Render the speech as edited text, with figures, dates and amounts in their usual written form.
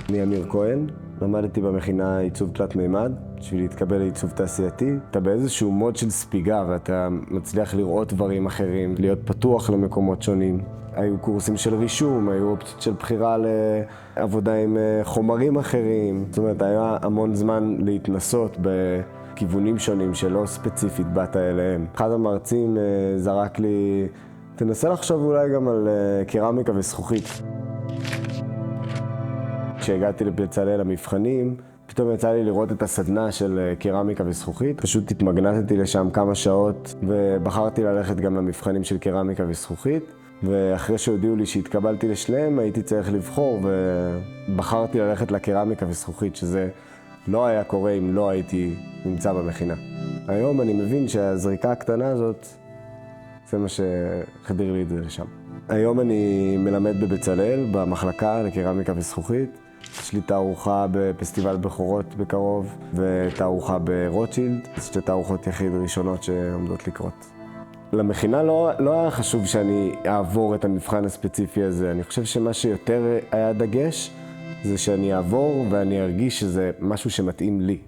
אני אמיר כהן, למדתי במכינה עיצוב תלת מימד, בשביל להתקבל לעיצוב תעשייתי. אתה באיזשהו מוד של ספיגה ואתה מצליח לראות דברים אחרים, להיות פתוח למקומות שונים. היו קורסים של רישום, היו אופציות של בחירה לעבודה עם חומרים אחרים. זאת אומרת, היה המון זמן להתנסות בכיוונים שונים שלא ספציפית באת אליהם. אחד המרצים זרק לי, תנסה לחשוב אולי גם על קרמיקה וזכוכית. כשהגעתי לבצלאל למבחנים, פתאום יצא לי לראות את הסדנה של קרמיקה וזכוכית. פשוט התמגנטתי לשם כמה שעות ובחרתי ללכת גם למבחנים של קרמיקה וזכוכית. ואחרי שהודיעו לי שהתקבלתי לשניהם, הייתי צריך לבחור ובחרתי ללכת לקרמיקה וזכוכית, שזה לא היה קורה אם לא הייתי נמצא במכינה. היום אני מבין שהזריקה הקטנה הזאת, זה מה שחדיר לי את זה לשם. היום אני מלמד בבצלאל, במחלקה לקרמיקה וזכוכית. יש לי תערוכה בפסטיבל בכורות בקרוב, ותערוכה ברוטשילד, שתי תערוכות יחיד ראשונות שעומדות לקרות. למכינה לא היה חשוב שאני אעבור את המבחן הספציפי הזה. אני חושב שמה שיותר היה דגש, זה שאני אעבור ואני ארגיש שזה משהו שמתאים לי.